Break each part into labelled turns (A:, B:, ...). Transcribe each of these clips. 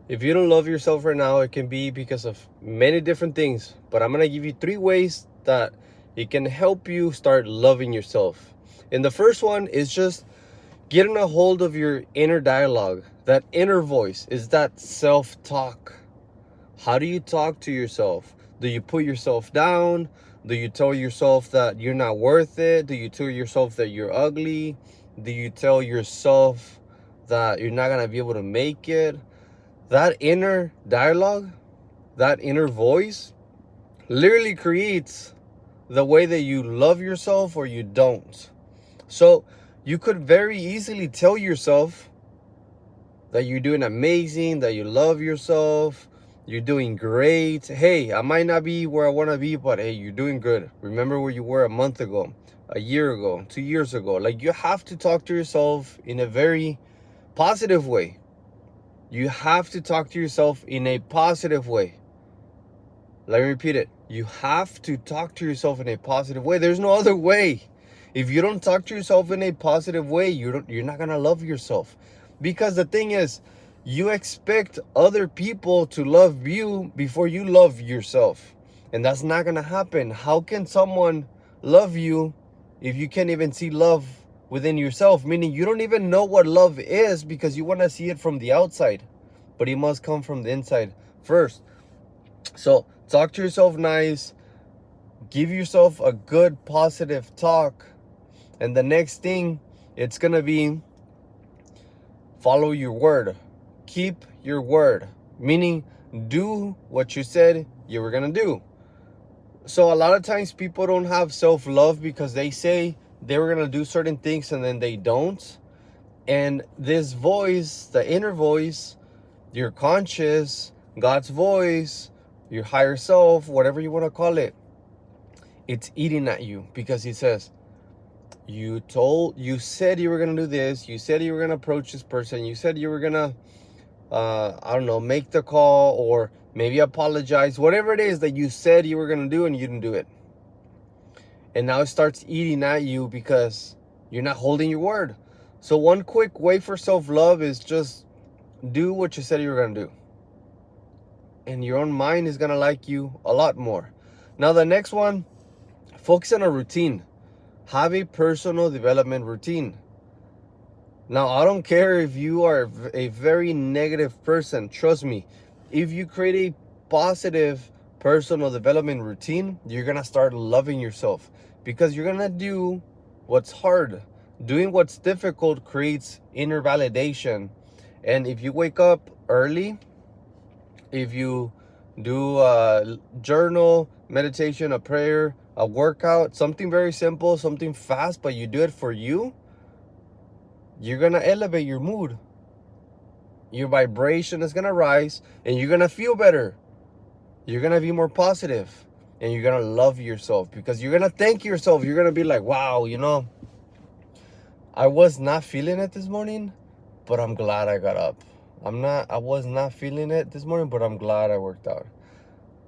A: If you don't love yourself right now, it can be because of many different things. But I'm going to give you 3 ways that it can help you start loving yourself. And the first one is just getting a hold of your inner dialogue. That inner voice is that self-talk. How do you talk to yourself? Do you put yourself down? Do you tell yourself that you're not worth it? Do you tell yourself that you're ugly? Do you tell yourself that you're not going to be able to make it? That inner dialogue, that inner voice, literally creates the way that you love yourself or you don't. So you could very easily tell yourself that you're doing amazing, that you love yourself, you're doing great. Hey, I might not be where I want to be, but hey, you're doing good. Remember where you were a month ago, a year ago, 2 years ago. Like, you have to talk to yourself in a very positive way. You have to talk to yourself in a positive way. Let me repeat it. You have to talk to yourself in a positive way. There's no other way. If you don't talk to yourself in a positive way, you're not gonna love yourself. Because the thing is, you expect other people to love you before you love yourself. And that's not gonna happen. How can someone love you if you can't even see love within yourself? Meaning you don't even know what love is because you wanna see it from the outside. But it must come from the inside first. So talk to yourself nice, give yourself a good positive talk, and the next thing, it's gonna be follow your word. Keep your word, meaning do what you said you were gonna do. So a lot of times people don't have self-love because they say they were gonna do certain things and then they don't. And this voice, the inner voice, your conscious, God's voice, your higher self, whatever you want to call it, it's eating at you because he says, you said you were going to do this, you said you were going to approach this person, you said you were going to I don't know, make the call or maybe apologize, whatever it is that you said you were going to do and you didn't do it. And now it starts eating at you because you're not holding your word. So one quick way for self-love is just do what you said you were going to do, and your own mind is going to like you a lot more. Now the next one, focus on a routine. Have a personal development routine. Now, I don't care if you are a very negative person. Trust me, if you create a positive personal development routine, you're going to start loving yourself because you're going to do what's hard. Doing what's difficult creates inner validation. And if you wake up early, if you do a journal, meditation, a prayer, a workout, something very simple, something fast, but you do it for you, you're going to elevate your mood. Your vibration is going to rise and you're going to feel better. You're going to be more positive and you're going to love yourself because you're going to thank yourself. You're going to be like, wow, I was not feeling it this morning, but I'm glad I got up. I was not feeling it this morning, but I'm glad I worked out.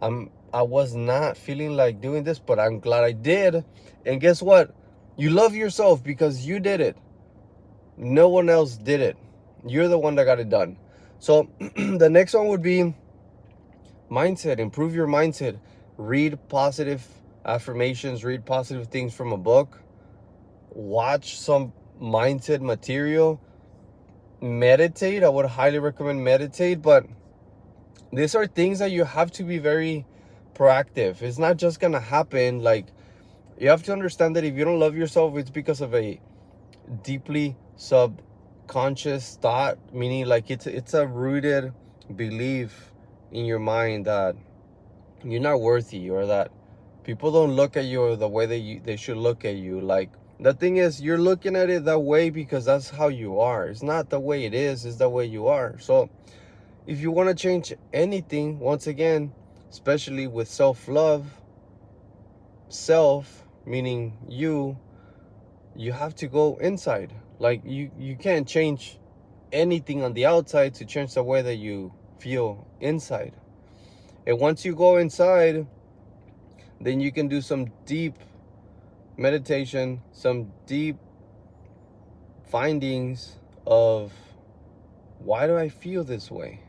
A: I was not feeling like doing this, but I'm glad I did. And guess what? You love yourself because you did it. No one else did it. You're the one that got it done. So the next one would be mindset. Improve your mindset. Read positive affirmations, read positive things from a book, watch some mindset material, meditate. I would highly recommend meditate, but these are things that you have to be very proactive. It's not just gonna happen. Like, you have to understand that if you don't love yourself, it's because of a deeply subconscious thought, meaning like it's a rooted belief in your mind that you're not worthy or that people don't look at you the way they should look at you. Like, the thing is, you're looking at it that way because that's how you are. It's not the way it is, it's the way you are. So if you want to change anything, once again, especially with self-love, self meaning you have to go inside. Like, you can't change anything on the outside to change the way that you feel inside. And once you go inside, then you can do some deep meditation, some deep findings of, why do I feel this way?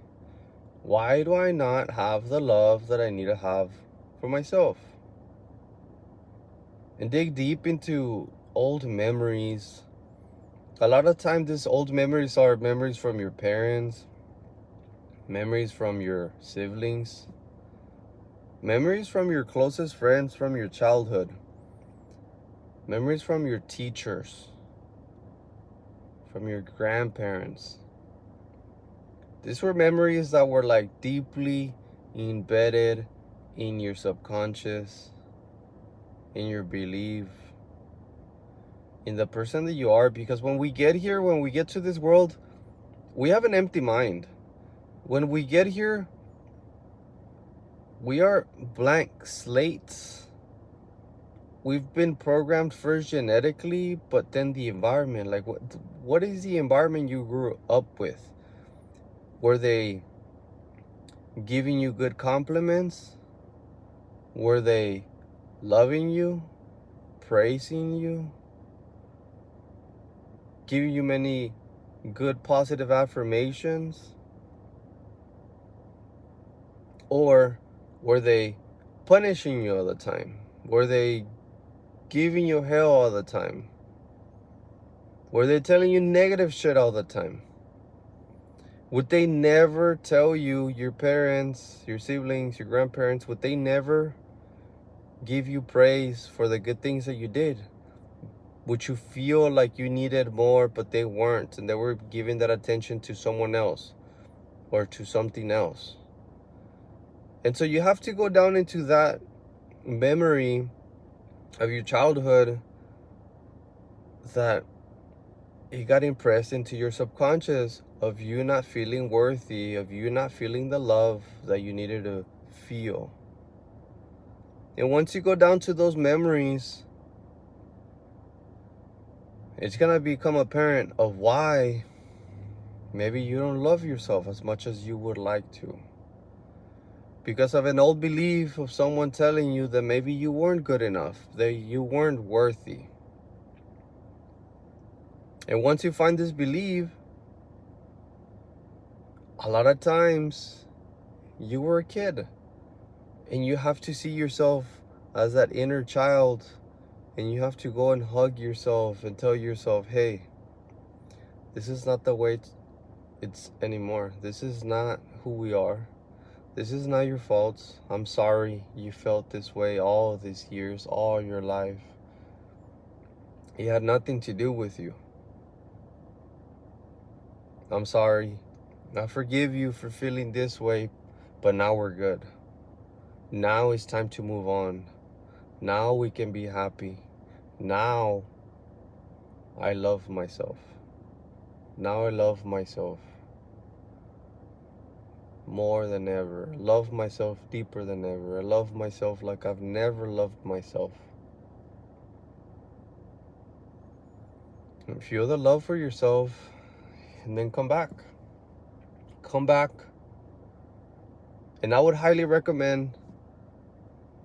A: Why do I not have the love that I need to have for myself? And dig deep into old memories. A lot of times, these old memories are memories from your parents, memories from your siblings, memories from your closest friends from your childhood, memories from your teachers, from your grandparents. These were memories that were like deeply embedded in your subconscious, in your belief, in the person that you are. Because when we get here, when we get to this world, we have an empty mind. When we get here, we are blank slates. We've been programmed first genetically, but then the environment. Like, what is the environment you grew up with? Were they giving you good compliments? Were they loving you, praising you, giving you many good positive affirmations? Or were they punishing you all the time? Were they giving you hell all the time? Were they telling you negative shit all the time? Would they never tell you, your parents, your siblings, your grandparents, would they never give you praise for the good things that you did? Would you feel like you needed more, but they weren't, and they were giving that attention to someone else or to something else? And so you have to go down into that memory of your childhood that it got impressed into your subconscious, of you not feeling worthy, of you not feeling the love that you needed to feel. And once you go down to those memories, it's gonna become apparent of why maybe you don't love yourself as much as you would like to. Because of an old belief of someone telling you that maybe you weren't good enough, that you weren't worthy. And once you find this belief, a lot of times you were a kid and you have to see yourself as that inner child, and you have to go and hug yourself and tell yourself, hey, this is not the way it's anymore. This is not who we are. This is not your fault. I'm sorry you felt this way all these years, all your life. It had nothing to do with you. I'm sorry. I forgive you for feeling this way, but now we're good. Now it's time to move on. Now we can be happy. Now I love myself. Now I love myself more than ever. I love myself deeper than ever. I love myself like I've never loved myself. And feel the love for yourself, and then come back. Come back. And I would highly recommend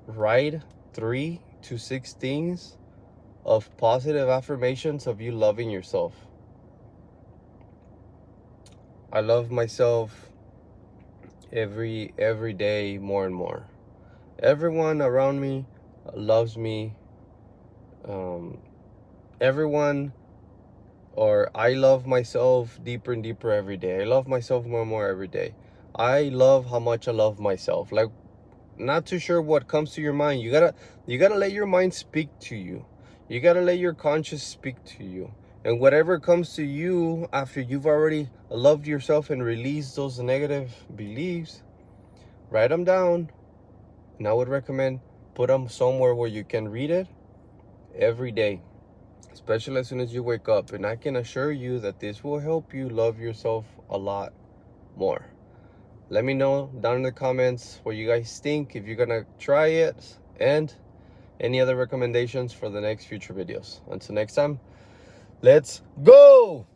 A: write 3 to 6 things of positive affirmations of you loving yourself. I love myself every day more and more. Everyone around me loves me. Everyone, or I love myself deeper and deeper every day. I love myself more and more every day. I love how much I love myself. Like, not too sure what comes to your mind. You gotta let your mind speak to you. You gotta let your conscience speak to you. And whatever comes to you after you've already loved yourself and released those negative beliefs, write them down. And I would recommend put them somewhere where you can read it every day, especially as soon as you wake up. And I can assure you that this will help you love yourself a lot more. Let me know down in the comments what you guys think, if you're gonna try it, and any other recommendations for the next future videos. Until next time, let's go!